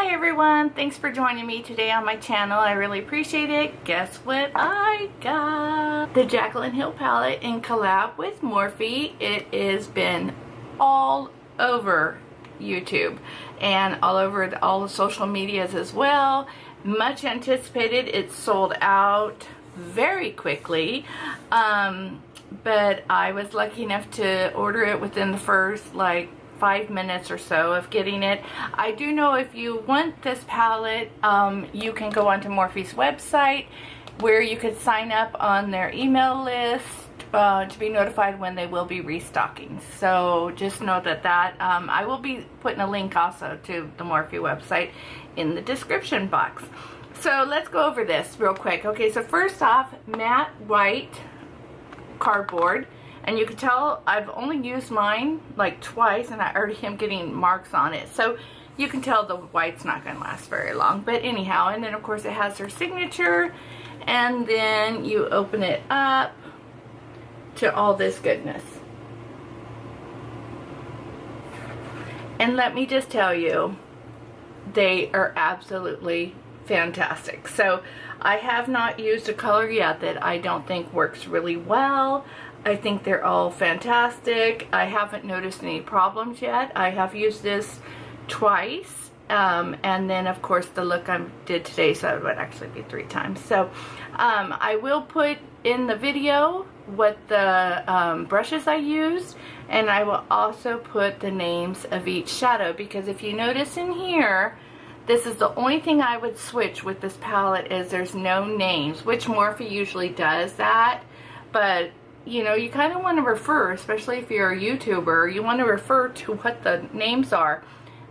Hi everyone, thanks for joining me today on my channel. I really appreciate it. Guess what I got? The Jaclyn Hill palette in collab with Morphe. It has been all over YouTube and all over all the social medias as well. Much anticipated. It sold out very quickly, but I was lucky enough to order it within the first 5 minutes or so of getting it. I do know if you want this palette, you can go onto Morphe's website where you could sign up on their email list to be notified when they will be restocking. So just know that I will be putting a link also to the Morphe website in the description box. So let's go over this real quick. Okay, so first off, matte white cardboard. And you can tell I've only used mine like twice and I already am getting marks on it. So you can tell the white's not going to last very long. But anyhow, and then of course it has her signature. And then you open it up to all this goodness. And let me just tell you, they are absolutely fantastic. So I have not used a color yet that I don't think works really well. I think they're all fantastic. I haven't noticed any problems yet. I have used this twice, and then of course the look I did today, so it would actually be 3 times. So I will put in the video what the brushes I used, and I will also put the names of each shadow, because if you notice in here, this is the only thing I would switch with this palette is there's no names, which Morphe usually does that, but you know, you kind of want to refer, especially if you're a YouTuber, you want to refer to what the names are.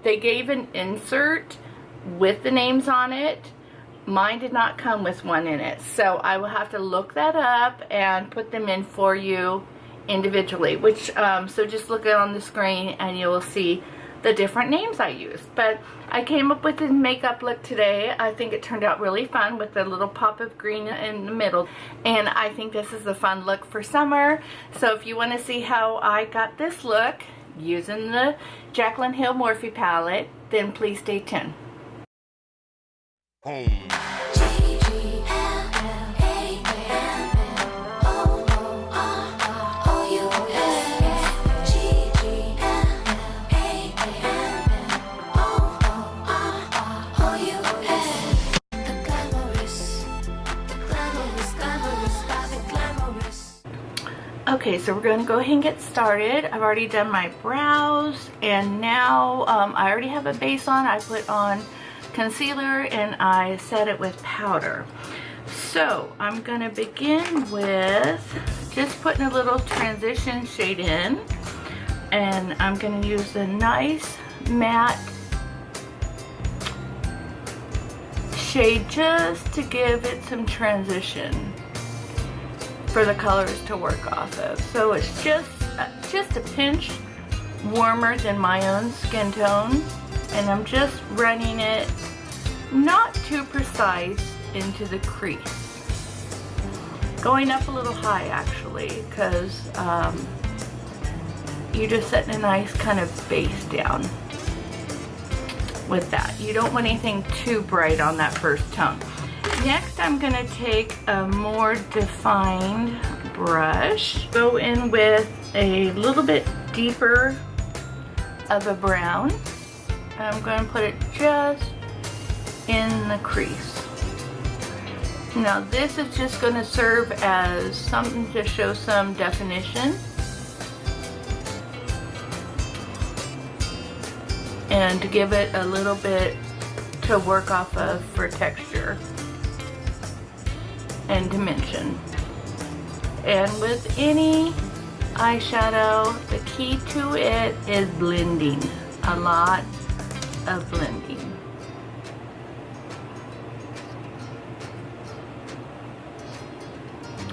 They gave an insert with the names on it. Mine did not come with one in it, so I will have to look that up and put them in for you individually, which so just look on the screen and you will see the different names I used. But I came up with a makeup look today. I think it turned out really fun with a little pop of green in the middle, and I think this is a fun look for summer. So if you want to see how I got this look using the Jaclyn Hill Morphe palette, then please stay tuned. Okay, so we're going to go ahead and get started. I've already done my brows, and now I already have a base on. I put on concealer and I set it with powder. So I'm going to begin with just putting a little transition shade in, and I'm going to use a nice matte shade just to give it some transition for the colors to work off of. So it's just a pinch warmer than my own skin tone, and I'm just running it not too precise into the crease, going up a little high actually, because you're just setting a nice kind of base down with that. You don't want anything too bright on that first tone. Next, I'm going to take a more defined brush, go in with a little bit deeper of a brown, and I'm going to put it just in the crease. Now this is just going to serve as something to show some definition and to give it a little bit to work off of for texture and dimension. And with any eyeshadow, the key to it is blending. A lot of blending.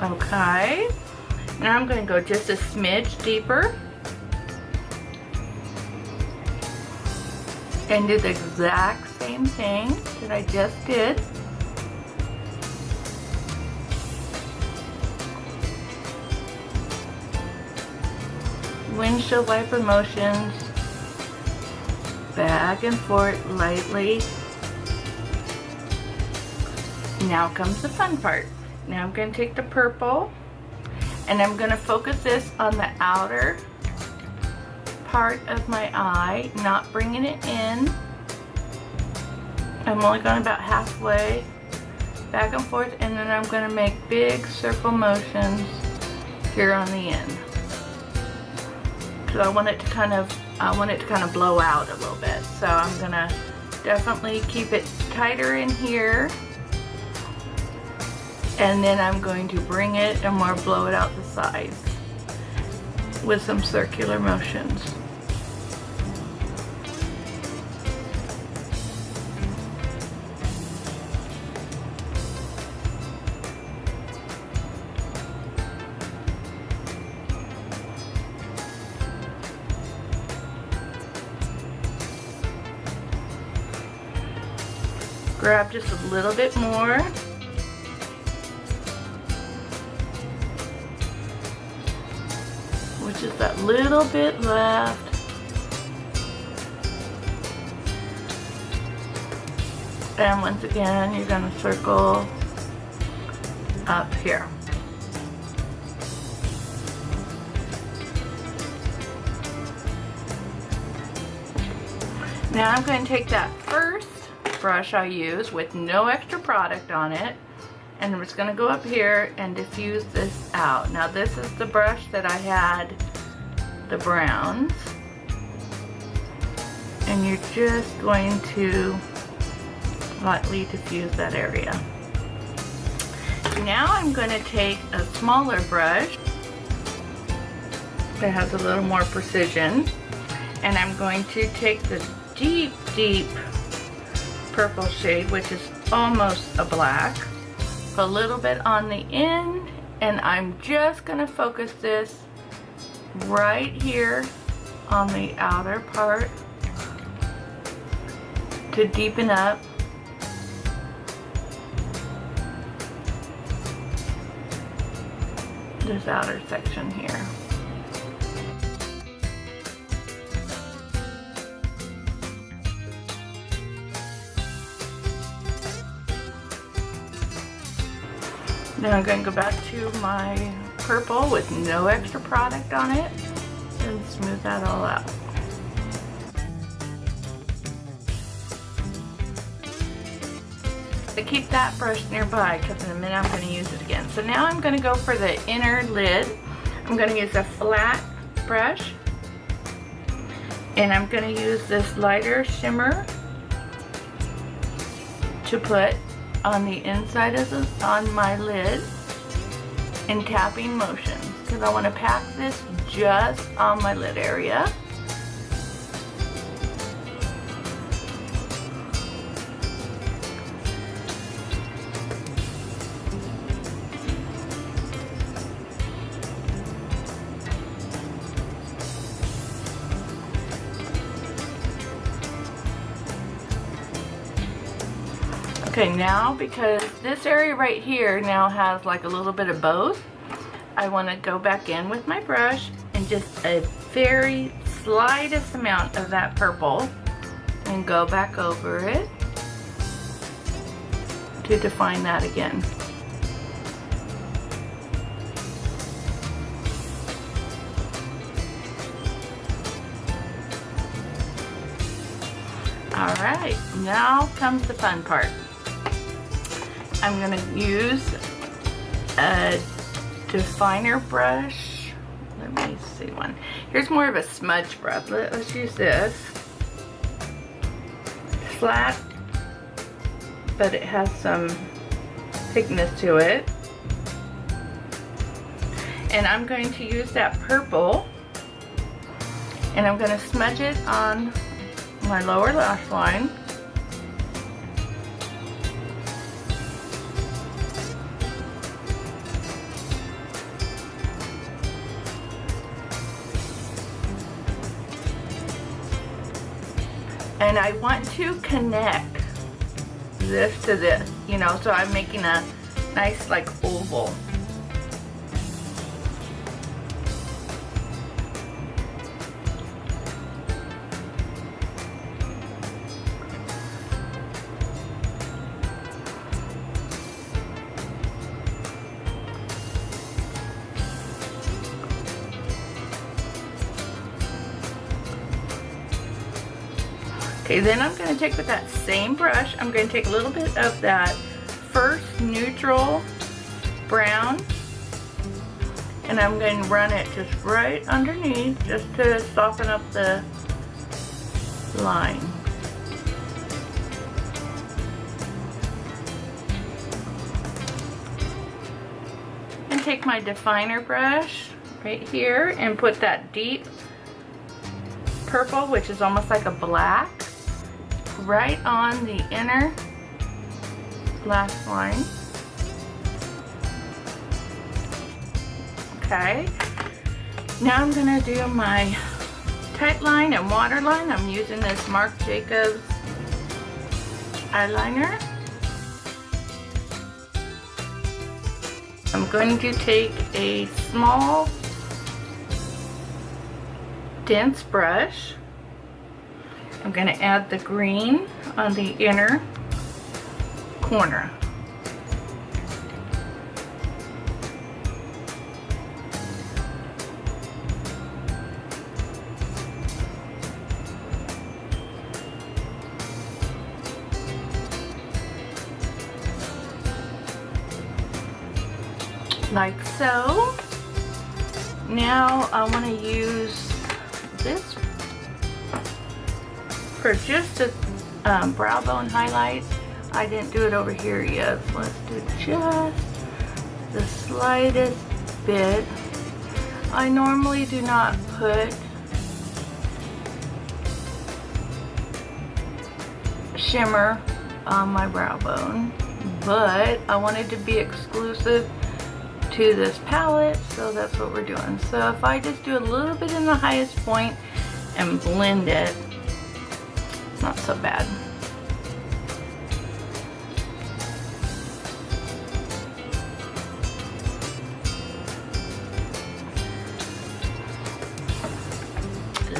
Okay, now I'm going to go just a smidge deeper and do the exact same thing that I just did. Windshield wiper motions back and forth lightly. Now comes the fun part. Now I'm going to take the purple and I'm going to focus this on the outer part of my eye, not bringing it in. I'm only going about halfway, back and forth, and then I'm going to make big circle motions here on the end. Because I want it to kind of blow out a little bit. So I'm going to definitely keep it tighter in here. And then I'm going to bring it and more blow it out the sides with some circular motions. Grab just a little bit more. Which is that little bit left. And once again, you're going to circle up here. Now I'm going to take that first brush I use with no extra product on it, and I'm just going to go up here and diffuse this out. Now this is the brush that I had the browns, and you're just going to lightly diffuse that area. Now I'm going to take a smaller brush that has a little more precision, and I'm going to take the deep purple shade, which is almost a black, a little bit on the end, and I'm just going to focus this right here on the outer part to deepen up this outer section here. Then I'm going to go back to my purple with no extra product on it and smooth that all out. I keep that brush nearby because in a minute I'm going to use it again. So now I'm going to go for the inner lid. I'm going to use a flat brush, and I'm going to use this lighter shimmer to put on the inside of on my lid in tapping motions, because I want to pack this just on my lid area. Okay, now because this area right here now has like a little bit of both, I want to go back in with my brush and just a very slightest amount of that purple and go back over it to define that again. Alright, now comes the fun part. I'm going to use a definer brush. Let me see one. Here's more of a smudge brush. Let's use this. Flat, but it has some thickness to it. And I'm going to use that purple, and I'm going to smudge it on my lower lash line. And I want to connect this to this, you know, so I'm making a nice like oval. Okay, then I'm going to take with that same brush, I'm going to take a little bit of that first neutral brown, and I'm going to run it just right underneath just to soften up the line. And take my definer brush right here and put that deep purple, which is almost like a black, right on the inner lash line. Okay, now I'm gonna do my tight line and waterline. I'm using this Marc Jacobs eyeliner. I'm going to take a small dense brush. I'm going to add the green on the inner corner. Like so. Now I want to use this for just a brow bone highlight. I didn't do it over here yet, so let's do just the slightest bit. I normally do not put shimmer on my brow bone, but I wanted to be exclusive to this palette, so that's what we're doing. So if I just do a little bit in the highest point and blend it, it's not so bad.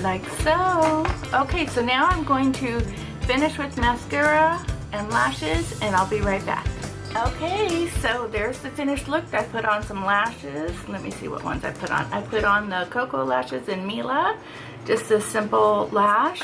Like so. Okay, so now I'm going to finish with mascara and lashes, and I'll be right back. Okay, so there's the finished look. I put on some lashes. Let me see what ones I put on. I put on the Cocoa Lashes in Mila, just a simple lash.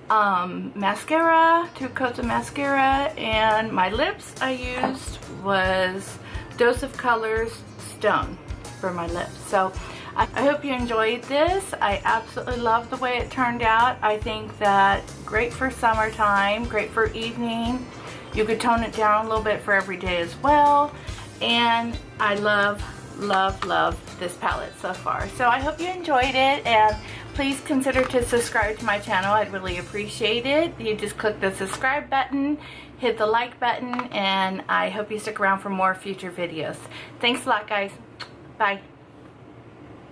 Mascara, 2 coats of mascara, and my lips I used was Dose of Colors Stone for my lips. So I hope you enjoyed this. I absolutely love the way it turned out. I think that great for summertime, great for evening. You could tone it down a little bit for every day as well. And I love, love, love this palette so far. So I hope you enjoyed it, and please consider to subscribe to my channel. I'd really appreciate it. You just click the subscribe button, hit the like button, and I hope you stick around for more future videos. Thanks a lot, guys. Bye.